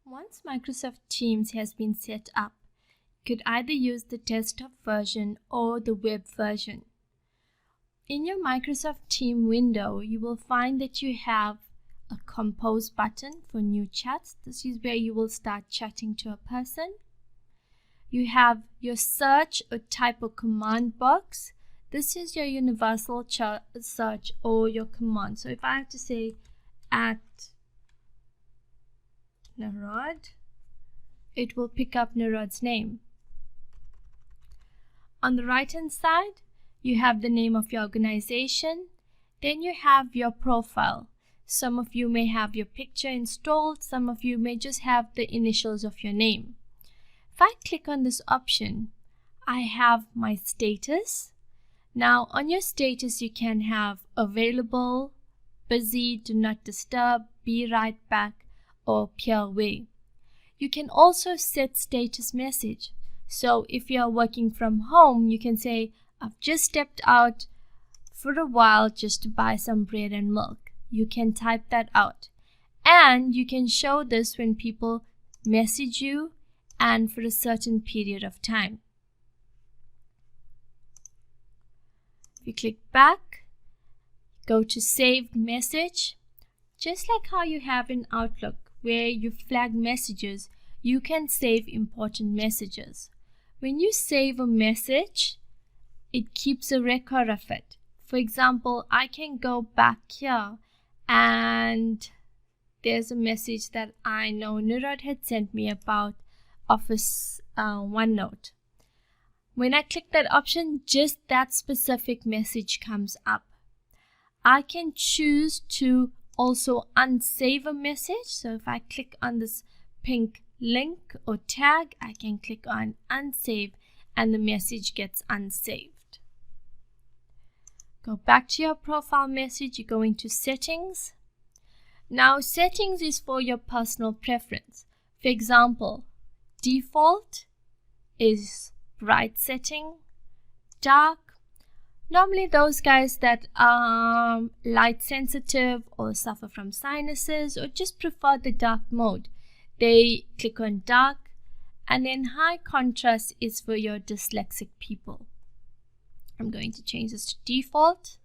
Once Microsoft Teams has been set up, you could either use the desktop version or the web version. In your Microsoft Teams window, you will find that you have a compose button for new chats. This is where you will start chatting to a person. You have your search or type or command box. This is your universal search or your command. So if I have to say at Narod, it will pick up Narod's name. On the right hand side, you have the name of your organization. Then you have your profile. Some of you may have your picture installed. Some of you may just have the initials of your name. If I click on this option, I have my status. Now on your status, you can have available, busy, do not disturb, be right back, or peer away. You can also set status message. So if you're working from home, you can say, I've just stepped out for a while just to buy some bread and milk. You can type that out. And you can show this when people message you and for a certain period of time. If you click back, go to saved message. Just like how you have in Outlook, where you flag messages, you can save important messages. When you save a message, it keeps a record of it. For example, I can go back here and there's a message that I know Narod had sent me about Office OneNote. When I click that option, just that specific message comes up. I can choose to also unsave a message. So if I click on this pink link or tag, I can click on unsave and the message gets unsaved. Go back to your profile message, you go into settings. Now settings is for your personal preference. For example, default is bright setting, dark. Normally those guys that are light sensitive or suffer from sinuses or just prefer the dark mode, they click on dark. And then high contrast is for your dyslexic people. I'm going to change this to default.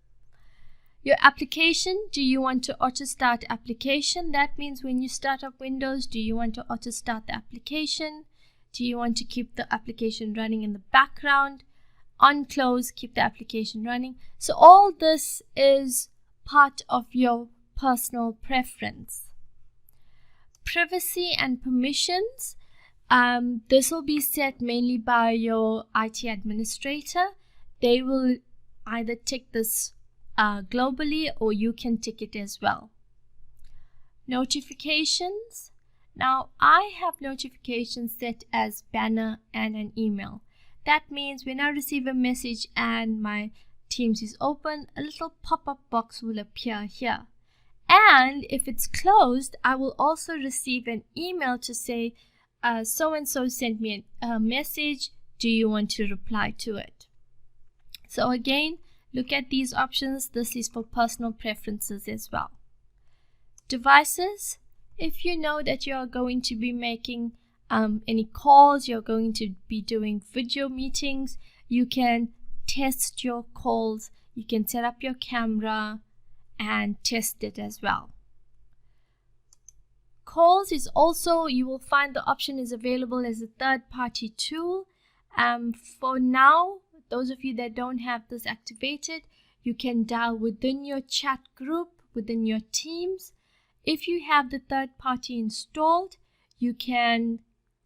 Your application, do you want to auto start application? That means when you start up Windows, do you want to auto start the application? Do you want to keep the application running in the background? On close, keep the application running. So all this is part of your personal preference. Privacy and permissions. This will be set mainly by your IT administrator. They will either tick this globally or you can tick it as well. Notifications. Now I have notifications set as banner and an email. That means when I receive a message and my Teams is open, a little pop-up box will appear here. And if it's closed, I will also receive an email to say, so-and-so sent me a message. Do you want to reply to it? So again, look at these options. This is for personal preferences as well. Devices. If you know that you are going to be making any calls, you're going to be doing video meetings, you can test your calls, you can set up your camera and test it as well. Calls is also, you will find the option is available as a third-party tool. For now, those of you that don't have this activated, you can dial within your chat group, within your Teams. If you have the third party installed, you can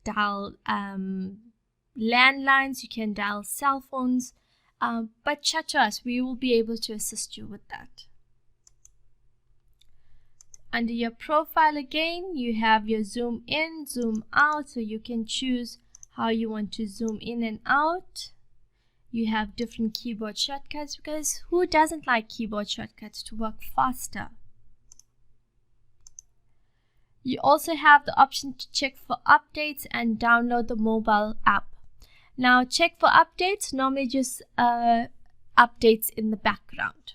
dial landlines, you can dial cell phones, but chat to us. We will be able to assist you with that. Under your profile again, you have your zoom in, zoom out, so you can choose how you want to zoom in and out. You have different keyboard shortcuts because who doesn't like keyboard shortcuts to work faster? You also have the option to check for updates and download the mobile app. Now check for updates, normally just updates in the background.